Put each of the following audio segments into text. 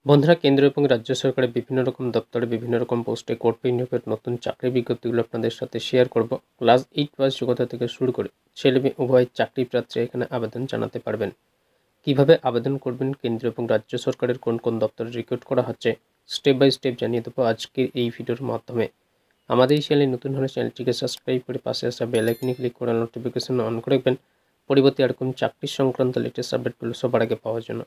বন্ধুরা, কেন্দ্র এবং রাজ্য সরকারের বিভিন্ন রকম দপ্তরে বিভিন্ন রকম পোস্টে কর্মী নিয়োগের নতুন চাকরির বিজ্ঞপ্তিগুলো আপনাদের সাথে শেয়ার করব। ক্লাস 8 পাস যোগ্যতা থেকে শুরু করে ছেলে মেয়ে উভয় চাকরি প্রার্থীরা এখানে আবেদন জানাতে পারবেন। কিভাবে আবেদন করবেন, কেন্দ্র এবং রাজ্য সরকারের কোন কোন দপ্তরে রিক্রুট করা হচ্ছে, স্টেপ বাই স্টেপ জানিয়ে দেবো আজকের এই ভিডিওর মাধ্যমে। আমাদের এই চ্যানেলে নতুন হলে চ্যানেলটিকে সাবস্ক্রাইব করে পাশে আসা বেল আইকনে ক্লিক করে নোটিফিকেশন অন করে রাখবেন পরবর্তী এরকম চাকরি সংক্রান্ত লেটেস্ট আপডেটগুলো সবার আগে পাওয়ার জন্য।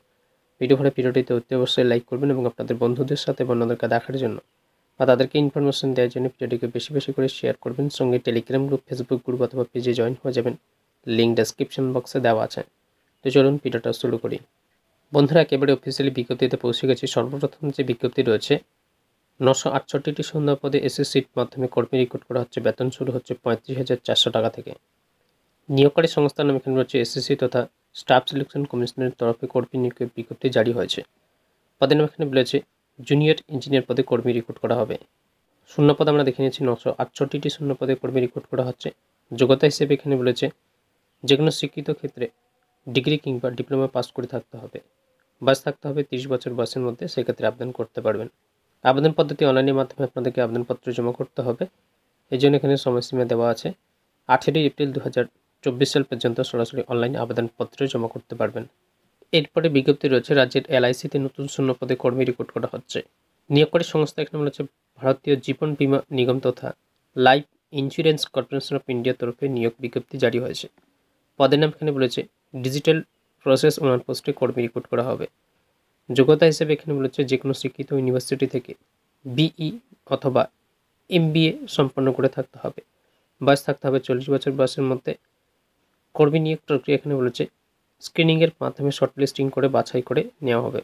ভিডিওটিতে অতি অবশ্যই লাইক করবেন এবং আপনাদের বন্ধুদের সাথে অন্যদেরকে দেখার জন্য বা তাদেরকে ইনফরমেশন দেওয়ার জন্য ভিডিওটিকে বেশি বেশি করে শেয়ার করবেন। সঙ্গে টেলিগ্রাম গ্রুপ, ফেসবুক গ্রুপ অথবা পেজে জয়েন হয়ে যাবেন, লিঙ্ক ডেসক্রিপশন বক্সে দেওয়া আছে। তো চলুন ভিডিওটা শুরু করি। বন্ধুরা, একেবারে অফিসিয়ালি বিজ্ঞপ্তিতে পৌঁছে গেছি। সর্বপ্রথম যে বিজ্ঞপ্তি রয়েছে, 968টি শূন্য পদে এসএসসির মাধ্যমে কর্মী রিক্রুট করা হচ্ছে। বেতন শুরু হচ্ছে 35,400 টাকা থেকে। নিয়োগকারী সংস্থার নাম এখানে রয়েছে এসএসসি তথা স্টাফ সিলেকশন কমিশনের তরফে কর্মী নিয়োগের বিজ্ঞপ্তি জারি হয়েছে। পদের নাম এখানে বলেছে জুনিয়র ইঞ্জিনিয়ার পদে কর্মী রিক্রুট করা হবে। শূন্যপদ আমরা দেখে নিয়েছি, 968টি শূন্য পদে কর্মী রিক্রুট করা হচ্ছে। যোগ্যতা হিসেবে এখানে বলেছে যে কোনো শিক্ষিত ক্ষেত্রে ডিগ্রি কিংবা ডিপ্লোমা পাস করে থাকতে হবে, বয়স থাকতে হবে 30 বছর বয়সের মধ্যে, সেক্ষেত্রে আবেদন করতে পারবেন। আবেদন পদ্ধতি অনলাইনের মাধ্যমে আপনাদেরকে আবেদনপত্র জমা করতে হবে। এই জন্য এখানে সময়সীমা দেওয়া আছে 18 এপ্রিল 2024 সাল পর্যন্ত সরাসরি অনলাইনে আবেদনপত্র জমা করতে পারবেন। এরপরে বিজ্ঞপ্তি রয়েছে রাজ্যের এলআইসিতে নতুন শূন্য পদে কর্মী রিক্রুট করা হচ্ছে। নিয়োগকারী সংস্থা এখানে বলেছে ভারতীয় জীবন বীমা নিগম তথা লাইফ ইন্স্যুরেন্স কর্পোরেশন অফ ইন্ডিয়ার তরফে নিয়োগ বিজ্ঞপ্তি জারি হয়েছে। পদের নাম এখানে বলেছে ডিজিটাল প্রসেস ওনার পোস্টে কর্মী রিক্রুট করা হবে। যোগ্যতা হিসেবে এখানে বলেছে যে কোনো শিক্ষিত ইউনিভার্সিটি থেকে বিই অথবা এমবিএ সম্পন্ন করে থাকতে হবে, বয়স থাকতে হবে 40 বছর বয়সের মধ্যে। কর্মী নিয়োগ প্রক্রিয়া এখানে বলেছে স্ক্রিনিংয়ের মাধ্যমে শর্টলিস্টিং করে বাছাই করে নেওয়া হবে।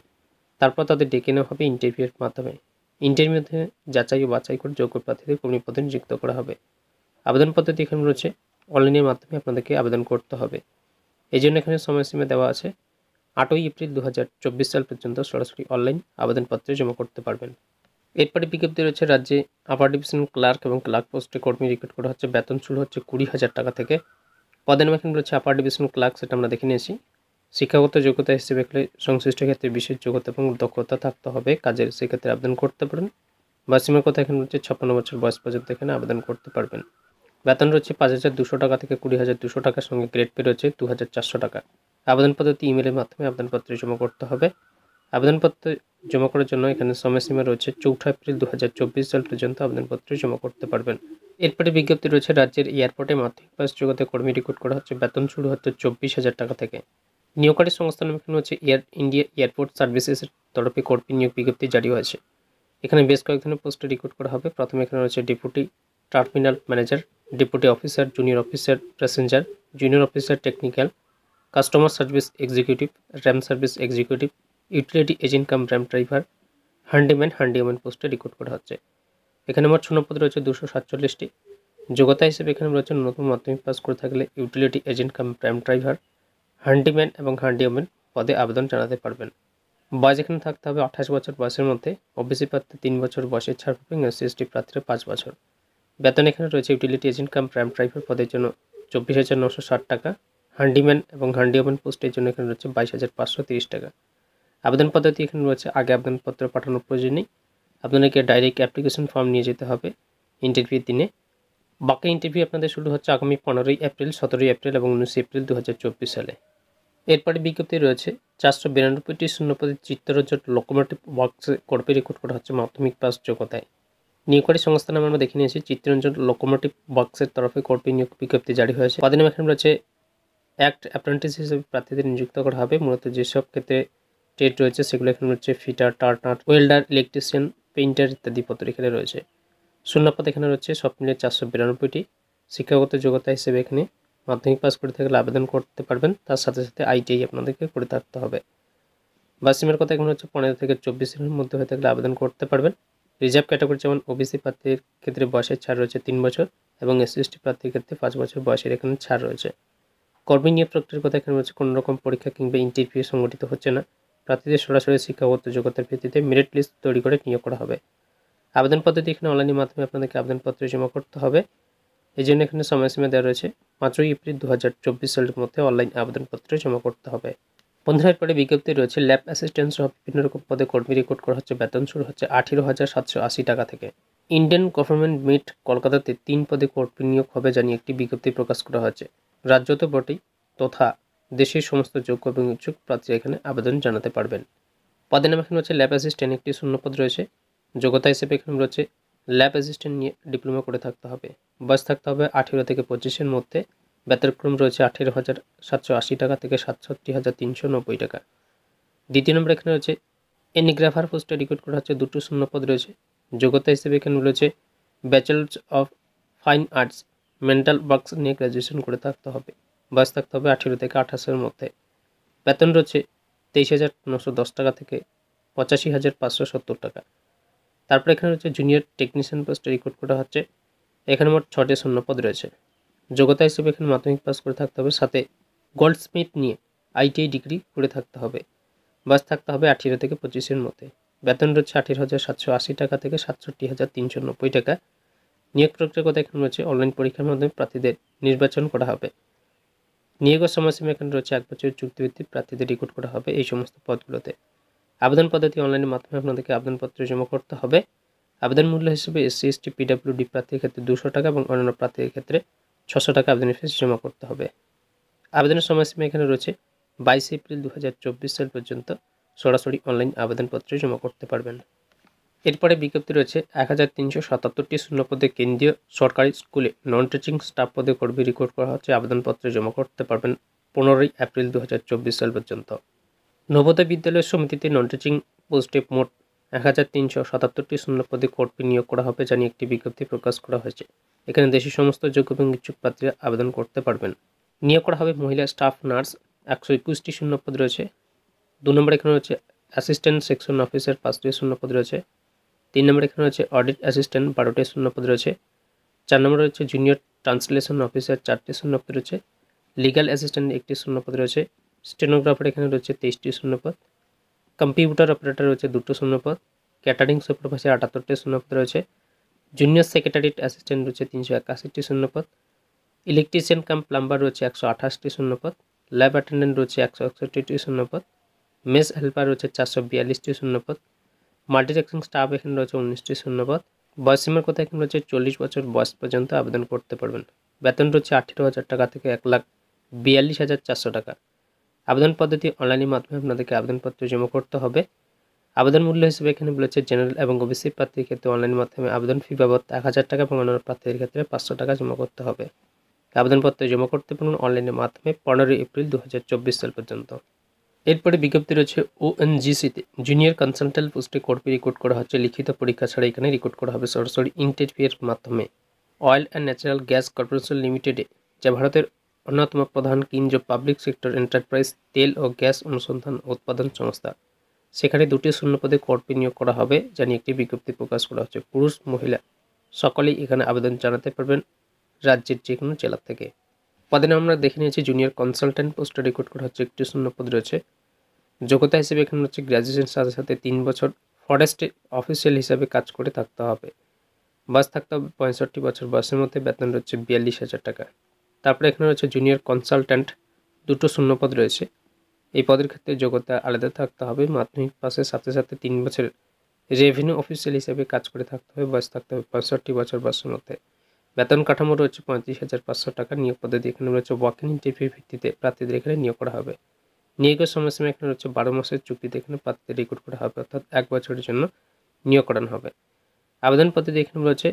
তারপর তাদের ডেকে নেওয়া হবে ইন্টারভিউয়ের মাধ্যমে। ইন্টারভিউ মধ্যে যাচাই ও বাছাই করে যোগ্য প্রার্থীদের কর্মী পদে নিযুক্ত করা হবে। আবেদন পদ্ধতি এখানে রয়েছে অনলাইনের মাধ্যমে আপনাদেরকে আবেদন করতে হবে। এই জন্য এখানে সময়সীমা দেওয়া আছে 8 এপ্রিল 2024 সাল পর্যন্ত সরাসরি অনলাইন আবেদনপত্রে জমা করতে পারবেন। এরপরে বিজ্ঞপ্তি রয়েছে রাজ্যে আপার ডিভিশন ক্লার্ক এবং ক্লার্ক পোস্টে কর্মী রিক্রুট করা হচ্ছে। বেতন শুরু হচ্ছে 20,000 টাকা থেকে। পদের নাম এখানে রয়েছে আপার ডিভিশন ক্লার্ক, সেটা আমরা দেখে নিয়েছি। শিক্ষাগত যোগ্যতা হিসেবে সংশ্লিষ্ট ক্ষেত্রে বিশেষ যোগ্যতা এবং দক্ষতা থাকতে হবে কাজের, সেক্ষেত্রে আবেদন করতে পারেন। বা সীমার কথা এখানে রয়েছে 56 বছর বয়স পর্যন্ত এখানে আবেদন করতে পারবেন। বেতন রয়েছে 5,200 টাকা থেকে 20,200 টাকার সঙ্গে গ্রেড পে রয়েছে 2,400 টাকা। আবেদন পদ্ধতি ইমেলের মাধ্যমে আবেদনপত্র জমা করতে হবে। আবেদনপত্র জমা করার জন্য এখানে সময়সীমা রয়েছে 4 এপ্রিল 2024 সাল পর্যন্ত আবেদনপত্র জমা করতে পারবেন। এরপরে বিজ্ঞপ্তি রয়েছে রাজ্যের এয়ারপোর্টে মাধ্যমিক পাস যোগ্যতায় কর্মী রিক্রুট করা হচ্ছে। বেতন শুরু হচ্ছে 24,000 টাকা থেকে। নিয়োগকারী সংস্থার নাম এখানে হচ্ছে এয়ার ইন্ডিয়া এয়ারপোর্ট সার্ভিসেসের তরফে কর্মী নিয়োগ বিজ্ঞপ্তি জারি হয়েছে। এখানে বেশ কয়েক ধরনের পোস্টে রিক্রুট করা হবে। প্রথমে এখানে রয়েছে deputy terminal manager, deputy officer, junior officer passenger, junior officer technical, customer service executive, RAM service executive, utility agent কাম র্যাম ড্রাইভার, হ্যান্ডিম্যান পোস্টে রিক্রুট করা হচ্ছে। এখানে মোট শূন্যপদ রয়েছে 247টি। যোগ্যতা হিসেবে এখানে রয়েছে নতুন মাধ্যমিক পাস করে থাকলে ইউটিলিটি এজেন্ট কাম র্যাম ড্রাইভার, হ্যান্ডিম্যান এবং হ্যান্ডিওম্যান পদে আবেদন জানাতে পারবেন। বয়স এখানে থাকতে হবে 28 বছর বয়সের মধ্যে। ওবিসি প্রার্থী 3 বছর বয়সের ছাড় পাবেন, এসসি এসটি প্রার্থীরা 5 বছর। বেতন এখানে রয়েছে ইউটিলিটি এজেন্ট কাম র্যাম ড্রাইভার পদের জন্য 24,960 টাকা। হ্যান্ডিম্যান এবং হ্যান্ডিওম্যান পোস্টের জন্য এখানে রয়েছে 22,530 টাকা। আবেদন পদ্ধতি এখানে রয়েছে আগে আবেদনপত্র পাঠানোর প্রয়োজন নেই। আপনাদেরকে ডাইরেক্ট অ্যাপ্লিকেশন ফর্ম নিয়ে যেতে হবে ইন্টারভিউর দিনে। বাকি ইন্টারভিউ আপনাদের শুরু হচ্ছে আগামী 15 এপ্রিল, 17 এপ্রিল এবং 19 এপ্রিল 2024 সালে। এরপরে বিজ্ঞপ্তি রয়েছে 492টি শূন্যপদে চিত্তরঞ্জন লোকোমোটিভ ওয়ার্কসে কর্মী রিক্রুট করা হচ্ছে মাধ্যমিক পাস যোগ্যতায়। নিয়োগকারী সংস্থার নাম আমরা দেখে নিয়েছি চিত্তরঞ্জন লোকোমোটিভ ওয়ার্কসের তরফে কর্মী নিয়োগ বিজ্ঞপ্তি জারি হয়েছে। পদের নাম এখানে রয়েছে অ্যাক্ট অ্যাপ্রেন্টিস হিসেবে প্রার্থীদের নিযুক্ত করা হবে। মূলত যেসব ক্ষেত্রে ট্রেড রয়েছে সেগুলো এখানে রয়েছে fitter, turner, welder, electrician, painter ইত্যাদি পদ এখানে রয়েছে। শূন্যপদ এখানে রয়েছে সব মিলিয়ে 492টি। শিক্ষাগত যোগ্যতা হিসেবে এখানে মাধ্যমিক পাস করে থাকলে আবেদন করতে পারবেন, তার সাথে সাথে আইটিআই আপনাদেরকে করে থাকতে হবে। বাসিমের কথা এখানে হচ্ছে 15 থেকে 24 এর মধ্যে হয়ে থাকলে আবেদন করতে পারবেন। রিজার্ভ ক্যাটাগরি যেমন ওবিসি প্রার্থীর ক্ষেত্রে বয়সের ছাড় রয়েছে 3 বছর এবং এসসি এসটি প্রার্থীর ক্ষেত্রে 5 বছর বয়সের এখানে ছাড় রয়েছে। কর্মী নিয়োগ প্রক্রিয়ার কথা এখানে রয়েছে কোনো রকম পরীক্ষা কিংবা ইন্টারভিউ সংগঠিত হচ্ছে না। প্রার্থীদের সরাসরি শিক্ষাগত যোগ্যতার ভিত্তিতে মেরিট লিস্ট তৈরি করে নিয়োগ করা হবে। আবেদন পদ্ধতি এখানে অনলাইনের মাধ্যমে আপনাদেরকে আবেদনপত্র জমা করতে হবে। এই জন্য এখানে সময়সীমা দেওয়া রয়েছে 5 এপ্রিল 2024 সালের মধ্যে অনলাইন আবেদনপত্র জমা করতে হবে। বন্ধুরা এরপরে বিজ্ঞপ্তি রয়েছে ল্যাব অ্যাসিস্ট্যান্ট সহ বিভিন্ন রকম পদে কর্মী রিক্রুট করা হচ্ছে। বেতন শুরু হচ্ছে 18,780 টাকা থেকে। ইন্ডিয়ান গভর্নমেন্ট মিট কলকাতাতে 3 পদে কর্মী নিয়োগ হবে জানিয়ে একটি বিজ্ঞপ্তি প্রকাশ করা হয়েছে। রাজ্য তো বটেই, তথা দেশের সমস্ত যোগ্য এবং ইচ্ছুক প্রার্থীরা এখানে আবেদন জানাতে পারবেন। পদের নাম এখানে রয়েছে ল্যাব অ্যাসিস্ট্যান্ট, একটি শূন্যপদ রয়েছে। যোগ্যতা হিসেবে এখানে রয়েছে ল্যাব অ্যাসিস্ট্যান্ট নিয়ে ডিপ্লোমা করে থাকতে হবে। বয়স থাকতে হবে 18 থেকে 25-এর মধ্যে। বেতনক্রম রয়েছে 18,780 টাকা থেকে 67,390 টাকা। দ্বিতীয় নম্বর এখানে রয়েছে এনিগ্রাফার পোস্টে রিক্রুট করা হচ্ছে, 2টো শূন্যপদ রয়েছে। যোগ্যতা হিসেবে এখানে রয়েছে bachelors of fine arts mental works নিয়ে গ্র্যাজুয়েশন করে থাকতে হবে। বয়স থাকতে হবে 18 থেকে 28-এর মধ্যে। বেতন রয়েছে 23,910 টাকা থেকে 85,570 টাকা। তারপর এখানে রয়েছে জুনিয়র টেকনিশিয়ান পোস্টে রিক্রুট করা হচ্ছে। এখানে মোট 6টি শূন্যপদ রয়েছে। যোগ্যতা হিসেবে এখানে মাধ্যমিক পাস করে থাকতে হবে, সাথে গোল্ডস্মিথ নিয়ে ITI ডিগ্রি করে থাকতে হবে। বয়স থাকতে হবে 18 থেকে 25-এর মধ্যে। বেতন রয়েছে 18,780 টাকা থেকে 67,390 টাকা। নিয়োগ প্রক্রিয়ার কথা এখানে রয়েছে অনলাইন পরীক্ষার মাধ্যমে প্রার্থীদের নির্বাচন করা হবে। নিয়োগের সময়সীমা এখানে রয়েছে 1 বছরের চুক্তিভিত্তিক প্রার্থীদের রিক্রুট করা হবে এই সমস্ত পদগুলোতে। আবেদন পদ্ধতি অনলাইনের মাধ্যমে আপনাদেরকে আবেদনপত্র জমা করতে হবে। আবেদন মূল্য হিসেবে SC ST PWD প্রার্থীর ক্ষেত্রে 200 টাকা এবং অন্যান্য প্রার্থীর ক্ষেত্রে 600 টাকা আবেদনের ফিস জমা করতে হবে। আবেদনের সময়সীমা এখানে রয়েছে 22 এপ্রিল 2024 সাল পর্যন্ত সরাসরি অনলাইন আবেদনপত্র জমা করতে পারবেন। এরপরে বিজ্ঞপ্তি রয়েছে 1377টি শূন্যপদে কেন্দ্রীয় সরকারি স্কুলে নন টিচিং স্টাফ পদে কর্মী রিক্রুট করা হচ্ছে। আবেদনপত্র জমা করতে পারবেন 15 এপ্রিল 2024 সাল পর্যন্ত। নবোদয় বিদ্যালয় সমিতিতে নন টিচিং পোস্টে মোট 1377টি শূন্যপদে কর্মী নিয়োগ করা হবে জানিয়ে একটি বিজ্ঞপ্তি প্রকাশ করা হয়েছে। এখানে দেশের সমস্ত যোগ্য এবং ইচ্ছুক প্রার্থীরা আবেদন করতে পারবেন। নিয়োগ করা হবে মহিলা স্টাফ নার্স, 121টি শূন্যপদ রয়েছে। 2 নম্বর এখানে রয়েছে অ্যাসিস্ট্যান্ট সেকশন অফিসার, 5টি শূন্যপদ রয়েছে। 3 নম্বর এখানে রয়েছে অডিট অ্যাসিস্ট্যান্ট, 12টি শূন্যপদ রয়েছে। 4 নম্বর রয়েছে জুনিয়র ট্রান্সলেশন অফিসার, 4টি শূন্যপদ রয়েছে। লিগ্যাল অ্যাসিস্ট্যান্ট 1টি শূন্যপদ রয়েছে। স্টেনোগ্রাফার এখানে রয়েছে 23টি শূন্যপদ। কম্পিউটার অপারেটর রয়েছে 2টো শূন্যপদ। ক্যাটারিং সুপারভাইজার 78টি শূন্যপদ রয়েছে। জুনিয়র সেক্রেটারিয়েট অ্যাসিস্ট্যান্ট রয়েছে 381টি শূন্যপদ। ইলেকট্রিশিয়ান কাম প্লাম্বার রয়েছে 128টি শূন্যপদ। ল্যাব অ্যাটেন্ডেন্ট রয়েছে 161টি শূন্যপদ। মেস হেল্পার রয়েছে 442টি শূন্যপদ। মাল্টিটাস্কিং স্টাফ এখানে রয়েছে 19টি শূন্যপদ। বয়সসীমার কথা এখানে রয়েছে 40 বছর বয়স পর্যন্ত আবেদন করতে পারবেন। বেতন রয়েছে 18,000 টাকা থেকে 1,42,400 টাকা। আবেদন পদ্ধতি অনলাইনের মাধ্যমে আপনাদেরকে আবেদনপত্র জমা করতে হবে। আবেদন মূল্য হিসেবে এখানে বলেছে জেনারেল এবং ওবিসি প্রার্থীর ক্ষেত্রে অনলাইনের মাধ্যমে আবেদন ফি বাবদ 1,000 টাকা এবং অন্যান্য প্রার্থীদের ক্ষেত্রে 500 টাকা জমা করতে হবে। আবেদনপত্র জমা করতে পারবেন অনলাইনের মাধ্যমে 15 এপ্রিল 2024 সাল পর্যন্ত। এরপরে বিজ্ঞপ্তি রয়েছে ONGC-তে জুনিয়র কনসালটেন্ট পোস্টে কর্মী রিক্রুট করা হচ্ছে। লিখিত পরীক্ষা ছাড়া এখানে রিক্রুট করা হবে সরাসরি ইন্টারভিউয়ের মাধ্যমে। Oil and natural gas corporation লিমিটেডে, যা ভারতের অন্যতম প্রধান কেন্দ্রীয় পাবলিক সেক্টর এন্টারপ্রাইজ তেল ও গ্যাস অনুসন্ধান ও উৎপাদন সংস্থা, সেখানে 2টি শূন্যপদে কর্মী নিয়োগ করা হবে জানিয়ে একটি বিজ্ঞপ্তি প্রকাশ করা হচ্ছে। পুরুষ মহিলা সকলেই এখানে আবেদন জানাতে পারবেন রাজ্যের যে কোনো জেলা থেকে। পদে নাম আমরা দেখে নিয়েছি জুনিয়র কনসালটেন্ট পোস্টে রিক্রুট করা হচ্ছে, 1টি শূন্যপদ রয়েছে। যোগ্যতা হিসেবে এখানে হচ্ছে গ্র্যাজুয়েশন সাথে সাথে 3 বছর ফরেস্টে অফিসিয়াল হিসাবে কাজ করে থাকতে হবে। বয়স থাকতে হবে 65 বছর বয়সের মধ্যে। বেতন রয়েছে 42,000 টাকা। তারপরে এখানে রয়েছে জুনিয়র কনসালট্যান্ট, 2টো শূন্যপদ রয়েছে। এই পদের ক্ষেত্রে যোগ্যতা আলাদা থাকতে হবে। মাধ্যমিক পাসের সাথে সাথে 3 বছর রেভিনিউ অফিসিয়াল হিসেবে কাজ করে থাকতে হবে। বয়স থাকতে হবে 65 বছর বয়সের মধ্যে। বেতন কাঠামো রয়েছে 35,500 টাকা। নিয়োগ পদ্ধতি এখানে রয়েছে ওয়াক ইন ইন্টারভিউ ভিত্তিতে প্রার্থীদের এখানে নিয়োগ করা হবে। নিয়োগের সময়সীমা এখানে রয়েছে 12 মাসের চুক্তিতে এখানে প্রার্থীদের রিক্রুট করা হবে, অর্থাৎ 1 বছরের জন্য নিয়োগ করানো হবে। আবেদন পদ্ধতি এখানে রয়েছে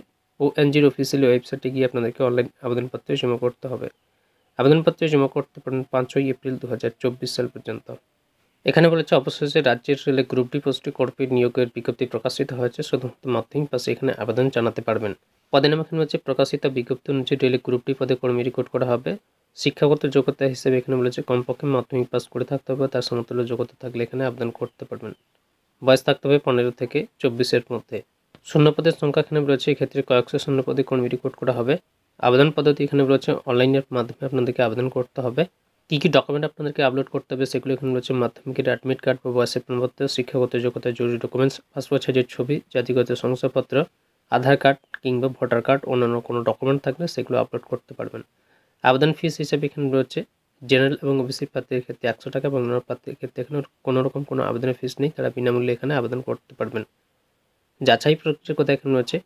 ONGC-র অফিসিয়াল ওয়েবসাইটে গিয়ে আপনাদেরকে অনলাইন আবেদনপত্র জমা করতে হবে। আবেদনপত্র জমা করতে পারেন 5 এপ্রিল 2024 সাল পর্যন্ত। এখানে বলেছে অবশেষে রাজ্যের রেলে গ্রুপ ডি পোস্টে কর্মী নিয়োগের বিজ্ঞপ্তি প্রকাশিত হয়েছে। শুধুমাত্র মাধ্যমিক পাশে এখানে আবেদন জানাতে পারবেন। পদের নাম এখানে হচ্ছে প্রকাশিত বিজ্ঞপ্তি অনুযায়ী রেলে গ্রুপ ডি পদে কর্মী রিক্রুট করা হবে। শিক্ষাগত যোগ্যতা হিসেবে এখানে বলেছে কমপক্ষে মাধ্যমিক পাস করে থাকতে হবে, তার সমতুল্য যোগ্যতা থাকলে এখানে আবেদন করতে পারবেন। বয়স থাকতে হবে 15 থেকে 24-এর মধ্যে। শূন্যপদের সংখ্যা এখানে রয়েছে, এক্ষেত্রে কয়েকশো শূন্যপদে কর্মী রিক্রুট করা হবে। আবেদন পদ্ধতি এখানে রয়েছে অনলাইনের মাধ্যমে আপনাদেরকে আবেদন করতে হবে। কী কী ডকুমেন্ট আপনাদেরকে আপলোড করতে হবে সেগুলো এখানে রয়েছে মাধ্যমিকের অ্যাডমিট কার্ড বা বয়সের প্রমাণপত্র, শিক্ষাগত যোগ্যতা জরুরি ডকুমেন্টস, পাসপোর্ট সাইজের ছবি, জাতিগত শংসাপত্র, আধার কার্ড কিংবা ভোটার কার্ড, অন্যান্য কোনো ডকুমেন্ট থাকলে সেগুলো আপলোড করতে পারবেন। আবেদন ফিস হিসেবে এখানে রয়েছে জেনারেল এবং ওবিসি প্রার্থীদের ক্ষেত্রে 100 টাকা এবং অন্যান্য প্রার্থীদের ক্ষেত্রে এখানে কোনো রকম কোনো আবেদনের ফিস নেই, তারা বিনামূল্যে এখানে আবেদন করতে পারবেন। যাচাই প্রক্রিয়ার কথা এখানে রয়েছে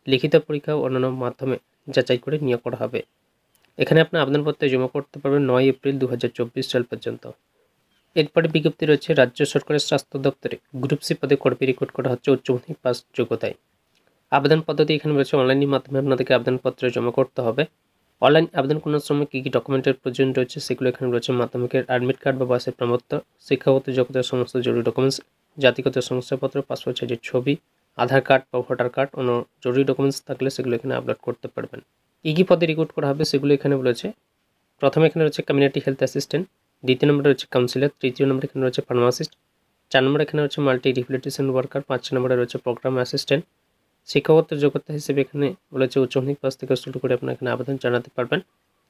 লিখিত পরীক্ষা ও অন্যান্য মাধ্যমে যাচাই করে নিয়োগ করা হবে। এখানে আপনার আবেদনপত্র জমা করতে পারবেন 9 এপ্রিল 2024 সাল পর্যন্ত। এরপরে বিজ্ঞপ্তি রয়েছে রাজ্য সরকারের স্বাস্থ্য দপ্তরে গ্রুপ সি পদে কর্মী রিক্রুট করা হচ্ছে উচ্চ মাধ্যমিক পাস যোগ্যতায়। আবেদন পদ্ধতি এখানে রয়েছে অনলাইনের মাধ্যমে আপনাদেরকে আবেদনপত্র জমা করতে হবে। অনলাইন আবেদন করার সময় কী কী ডকুমেন্টের প্রয়োজন রয়েছে সেগুলো এখানে রয়েছে মাধ্যমিকের অ্যাডমিট কার্ড বা বয়সের প্রমাণপত্র, শিক্ষাগত যোগ্যতার সমস্ত জরুরি ডকুমেন্টস, জাতিগত শংসাপত্র, পাসপোর্ট সাইজের ছবি, আধার কার্ড বা ভোটার কার্ড, অন্য জরুরি ডকুমেন্টস থাকলে সেগুলো এখানে আপলোড করতে পারবেন। কী পদে রিক্রুট করা হবে সেগুলো এখানে বলেছে। প্রথমে এখানে রয়েছে কমিউনিটি হেলথ অ্যাসিস্ট্যান্ট, দ্বিতীয় নম্বরে রয়েছে কাউন্সিলর, তৃতীয় নম্বরে এখানে রয়েছে ফার্মাসিস্ট, 4 নম্বরে এখানে রয়েছে মাল্টি রিহ্যাবিলিটেশন ওয়ার্কার, 5 নম্বরে রয়েছে প্রোগ্রাম অ্যাসিস্ট্যান্ট। শিক্ষাগত যোগ্যতা হিসেবে এখানে বলেছে উচ্চ মাধ্যমিক পাস থেকে শুরু করে আপনারা এখানে আবেদন জানাতে পারবেন।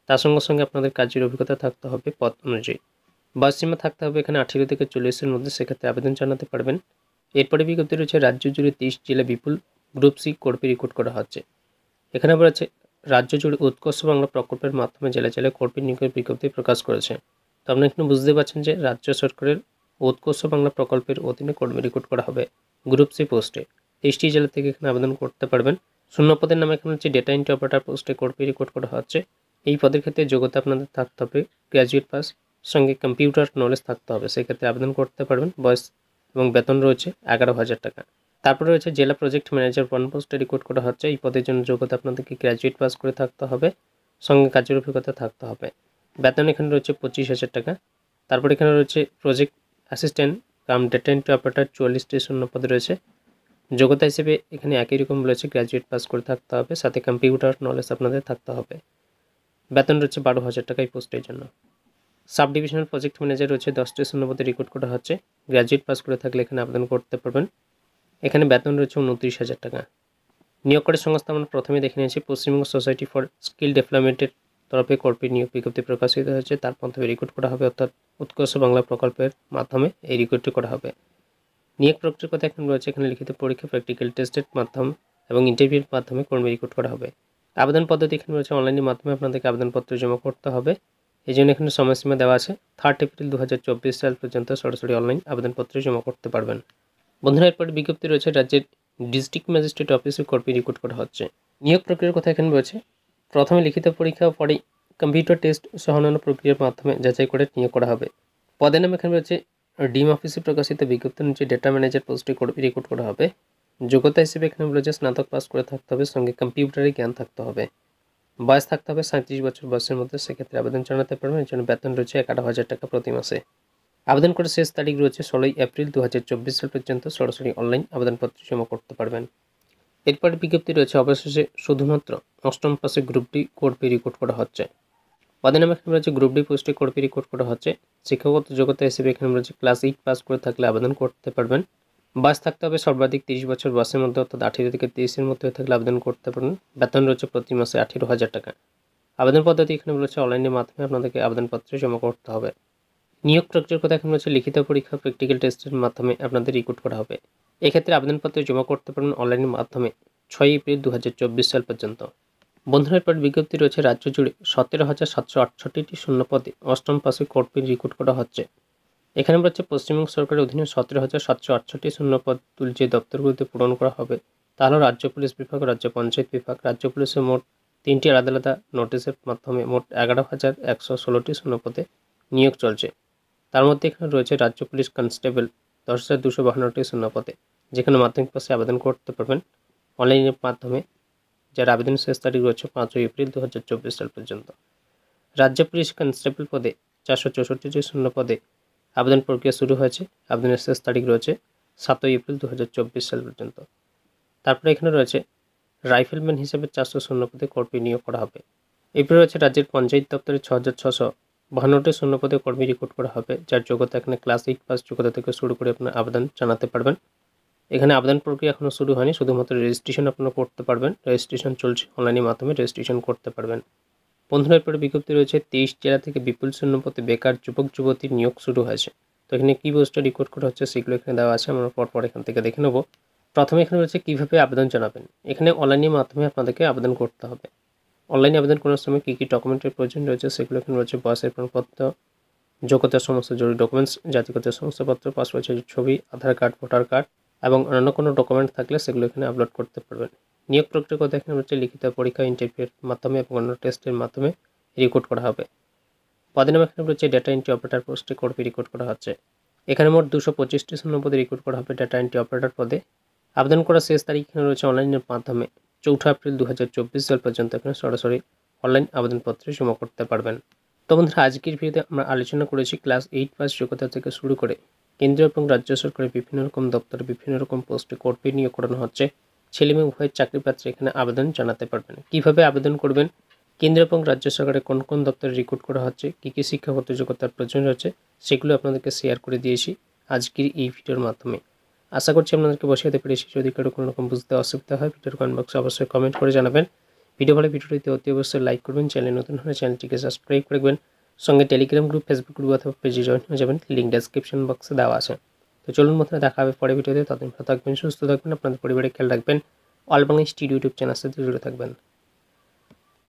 তার সঙ্গে সঙ্গে আপনাদের কাজের অভিজ্ঞতা থাকতে হবে পদ অনুযায়ী। বয়সসীমা থাকতে হবে এখানে 18 থেকে 40-এর মধ্যে, সেক্ষেত্রে আবেদন জানাতে পারবেন। এরপরে বিজ্ঞপ্তি রয়েছে রাজ্য জুড়ে 30 জেলা বিপুল গ্রুপ সি কর্মী রিক্রুট করা হচ্ছে। এখানে বলেছে রাজ্য জুড়ে উৎকর্ষ বাংলা প্রকল্পের মাধ্যমে জেলা জেলায় কর্মী নিয়োগের বিজ্ঞপ্তি প্রকাশ করেছে। তো আপনারা এখানে বুঝতে পারছেন যে রাজ্য সরকারের উৎকর্ষ বাংলা প্রকল্পের অধীনে কর্মী রিক্রুট করা হবে গ্রুপ সি পোস্টে। 30টি জেলা থেকে এখানে আবেদন করতে পারবেন। শূন্য পদের নামে এখানে হচ্ছে ডেটা এন্ট্রি অপারেটর পোস্টে কর্মী রিক্রুট করা হচ্ছে। এই পদের ক্ষেত্রে যোগ্যতা আপনাদের থাকতে হবে গ্র্যাজুয়েট পাস, সঙ্গে কম্পিউটার নলেজ থাকতে হবে, সেক্ষেত্রে আবেদন করতে পারবেন। বয়স এবং বেতন রয়েছে 11,000 টাকা। তারপরে রয়েছে জেলা প্রজেক্ট ম্যানেজার 1 পোস্টে রিক্রুট করা হচ্ছে। এই পদের জন্য যোগ্যতা আপনাদেরকে গ্র্যাজুয়েট পাস করে থাকতে হবে, সঙ্গে কাজের অভিজ্ঞতা থাকতে হবে। বেতন এখানে রয়েছে 25,000 টাকা। তারপরে এখানে রয়েছে project assistant cum data entry operator 44টি শূন্য পদে রয়েছে। যোগ্যতা হিসেবে এখানে একই রকম রয়েছে, গ্র্যাজুয়েট পাস করে থাকতে হবে, সাথে কম্পিউটার নলেজ আপনাদের থাকতে হবে। বেতন রয়েছে 12,000 টাকা এই পোস্টের জন্য। সাব ডিভিশনাল প্রজেক্ট ম্যানেজার রয়েছে 10টি শূন্য পদে রিক্রুট করা হচ্ছে। গ্র্যাজুয়েট পাস করে থাকলে এখানে আবেদন করতে পারবেন। এখানে বেতন রয়েছে 29,000 টাকা। নিয়োগকারী সংস্থা আমরা প্রথমে দেখে নিয়েছি পশ্চিমবঙ্গ সোসাইটি ফর স্কিল ডেভেলপমেন্টের তরফে কর্মী নিয়োগ বিজ্ঞপ্তি প্রকাশিত হয়েছে, তার মাধ্যমে রিক্রুট করা হবে, অর্থাৎ উৎকর্ষ বাংলা প্রকল্পের মাধ্যমে এই রিক্রুটটি করা হবে। নিয়োগ প্রক্রিয়ার কথা এখানে রয়েছে, এখানে লিখিত পরীক্ষা, প্র্যাকটিক্যাল টেস্টের মাধ্যমে এবং ইন্টারভিউর মাধ্যমে কর্মী রিক্রুট করা হবে। আবেদন পদ্ধতি এখানে রয়েছে অনলাইনের মাধ্যমে আপনাদেরকে আবেদনপত্র জমা করতে হবে। এই জন্য এখানে সময়সীমা দেওয়া আছে 3 এপ্রিল 2024 সাল পর্যন্ত সরাসরি অনলাইন আবেদনপত্র জমা করতে পারবেন। বন্ধুরা, এরপরে বিজ্ঞপ্তি রয়েছে রাজ্যের ডিস্ট্রিক্ট ম্যাজিস্ট্রেট অফিসে কর্মী রিক্রুট করা হচ্ছে। নিয়োগ প্রক্রিয়ার কথা এখানে রয়েছে প্রথমে লিখিত পরীক্ষা, পরে কম্পিউটার টেস্ট সহ অন্যান্য প্রক্রিয়ার মাধ্যমে যাচাই করে নিয়োগ করা হবে। পদের নাম এখানে রয়েছে ডিম অফিসে প্রকাশিত বিজ্ঞপ্তি অনুযায়ী ডেটা ম্যানেজার পোস্টে কর্মী রিক্রুট করা হবে। যোগ্যতা হিসেবে এখানে রয়েছে স্নাতক পাস করে থাকতে হবে, সঙ্গে কম্পিউটারের জ্ঞান থাকতে হবে। বয়স থাকতে হবে 37 বছর বয়সের মধ্যে, সেক্ষেত্রে আবেদন জানাতে পারবেন। এর জন্য বেতন রয়েছে 11,000 টাকা প্রতি মাসে। আবেদন করার শেষ তারিখ রয়েছে 16 এপ্রিল 2024 সাল পর্যন্ত সরাসরি অনলাইন আবেদনপত্র জমা করতে পারবেন। এরপর বিজ্ঞপ্তি রয়েছে অবশেষে শুধুমাত্র অষ্টম পাশে গ্রুপ ডি কর্মী রিক্রুট করা হচ্ছে। পদের নাম এখানে রয়েছে গ্রুপ ডি পোস্টে কর্মী রিক্রুট করা হচ্ছে। শিক্ষাগত যোগ্যতা হিসেবে এখানে রয়েছে ক্লাস 8 পাস করে থাকলে আবেদন করতে পারবেন। বয়স থাকতে হবে সর্বাধিক 30 বছর বয়সের মধ্যে, অর্থাৎ 18 থেকে 30-এর মধ্যে থাকলে আবেদন করতে পারবেন। বেতন রয়েছে প্রতি মাসে 18,000 টাকা। আবেদন পদ্ধতি এখানে রয়েছে অনলাইনের মাধ্যমে আপনাদেরকে আবেদনপত্র জমা করতে হবে। নিয়োগ প্রক্রিয়ার কথা এখানে রয়েছে লিখিত পরীক্ষা, প্র্যাকটিক্যাল টেস্টের মাধ্যমে আপনাদের রিক্রুট করা হবে। এক্ষেত্রে আবেদনপত্র জমা করতে পারবেন অনলাইনের মাধ্যমে 6 এপ্রিল 2024 সাল পর্যন্ত। বন্ধুরা, এরপর বিজ্ঞপ্তি রয়েছে রাজ্য জুড়ে 17,768টি শূন্য পদে অষ্টম পাশে কর্মী রিক্রুট করা হচ্ছে। এখানে রয়েছে পশ্চিমবঙ্গ সরকারের অধীনে 17,768টি শূন্য পদ যে দপ্তরগুলিতে পূরণ করা হবে তা হল রাজ্য পুলিশ বিভাগ, রাজ্য পঞ্চায়েত বিভাগ। রাজ্য পুলিশের মোট 3টি আলাদা আলাদা নোটিশের মাধ্যমে মোট 11,116টি শূন্য পদে নিয়োগ চলছে। তার মধ্যে এখানে রয়েছে রাজ্য পুলিশ কনস্টেবল 10,252টি শূন্য পদে, যেখানে মাধ্যমিক পাশে আবেদন করতে পারবেন অনলাইনের মাধ্যমে, যার আবেদন শেষ তারিখ রয়েছে 5 এপ্রিল 2024 সাল পর্যন্ত। রাজ্য পুলিশ কনস্টেবল পদে 464টি শূন্য পদে আবেদন প্রক্রিয়া শুরু হয়েছে। আবেদনের শেষ তারিখ রয়েছে 7 এপ্রিল 2024 সাল পর্যন্ত। তারপরে এখানে রয়েছে রাইফেলম্যান হিসেবে 400 শূন্য পদে কর্মী নিয়োগ করা হবে। এরপরে রয়েছে রাজ্যের পঞ্চায়েত দপ্তরে 6,652টি শূন্য পদে কর্মী রিক্রুট করা হবে, যার যোগ্যতা এখানে ক্লাস 8 পাস যোগ্যতা থেকে শুরু করে আপনার আবেদন জানাতে পারবেন। এখানে আবেদন প্রক্রিয়া এখনও শুরু হয়নি, শুধুমাত্র রেজিস্ট্রেশন আপনারা করতে পারবেন। রেজিস্ট্রেশন চলছে, অনলাইনের মাধ্যমে রেজিস্ট্রেশন করতে পারবেন। বন্ধুরা, এরপরে বিজ্ঞপ্তি রয়েছে 23 জেলা থেকে বিপুল শূন্য পদে বেকার যুবক যুবতীর নিয়োগ শুরু হয়েছে। তো এখানে কী পোস্টে রিক্রুট করা হচ্ছে সেগুলো এখানে দেওয়া আছে, আমরা পরপর এখান থেকে দেখে নেব। প্রথমে এখানে রয়েছে কীভাবে আবেদন জানাবেন। এখানে অনলাইনের মাধ্যমে আপনাদেরকে আবেদন করতে হবে। অনলাইনে আবেদন করার সময় কী কী ডকুমেন্টের প্রয়োজন রয়েছে সেগুলো এখানে রয়েছে। বয়সের প্রমাণপত্র, যোগ্যতার সমস্ত জরুরি ডকুমেন্টস, জাতিগত শংসাপত্র, পাসপোর্ট সাইজের ছবি, আধার কার্ড, ভোটার কার্ড এবং অন্যান্য কোনো ডকুমেন্ট থাকলে সেগুলো এখানে আপলোড করতে পারবেন। নিয়োগ প্রক্রিয়ার কথা এখানে হচ্ছে লিখিত পরীক্ষা, ইন্টারভিউয়ের মাধ্যমে এবং অন্য টেস্টের মাধ্যমে রিক্রুট করা হবে। পদের নাম এখানে রয়েছে ডেটা এন্ট্রি অপারেটর পোস্টে কর্মী রিক্রুট করা হচ্ছে। এখানে মোট 225টি শূন্যপদে রিক্রুট করা হবে ডেটা এন্ট্রি অপারেটর পদে। আবেদন করার শেষ তারিখ এখানে রয়েছে অনলাইনের মাধ্যমে 4 এপ্রিল 2024 সাল পর্যন্ত এখানে সরাসরি অনলাইন আবেদনপত্রে জমা করতে পারবেন। তো বন্ধুরা, আজকের ভিডিওতে আমরা আলোচনা করেছি ক্লাস 8 পাস যোগ্যতা থেকে শুরু করে কেন্দ্রীয় এবং রাজ্য সরকারের বিভিন্ন রকম দপ্তরে বিভিন্ন রকম পোস্টে কর্মী নিয়োগ করানো হচ্ছে। ছেলে মেয়ে উভয়ের চাকরি প্রার্থী এখানে আবেদন জানাতে পারবেন। কিভাবে আবেদন করবেন, কেন্দ্র এবং রাজ্য সরকারের কোন কোন দপ্তরে রিক্রুট করা হচ্ছে, কী কী শিক্ষাগত যোগ্যতার প্রয়োজন রয়েছে সেগুলো আপনাদেরকে শেয়ার করে দিয়েছি আজকের এই ভিডিওর মাধ্যমে। আশা করছি আপনাদেরকে বোঝাতে পেরেছি। যদি কারো কোনো রকম বুঝতে অসুবিধা হয় ভিডিওর কমেন্ট বক্সে অবশ্যই কমেন্ট করে জানাবেন। ভিডিও ভালো ভিডিওটিতে অতি অবশ্যই লাইক করবেন, চ্যানেল নতুন হলে চ্যানেলটিকে সাবস্ক্রাইব করে রাখবেন, সঙ্গে টেলিগ্রাম গ্রুপ, ফেসবুক গ্রুপ অথবা পেজে জয়েন হয়ে যাবেন, লিঙ্ক ডেসক্রিপশন বক্সে দেওয়া আছে। তো চলুন বন্ধুরা, দেখা হবে পরের ভিডিওতে। ততদিন ভালো থাকবেন, সুস্থ থাকবেন, আপনাদের পরিবারে খেয়াল রাখবেন। অল বাংলা স্টুডিও ইউটিউব চ্যানেলের সাথে জুড়ে থাকবেন।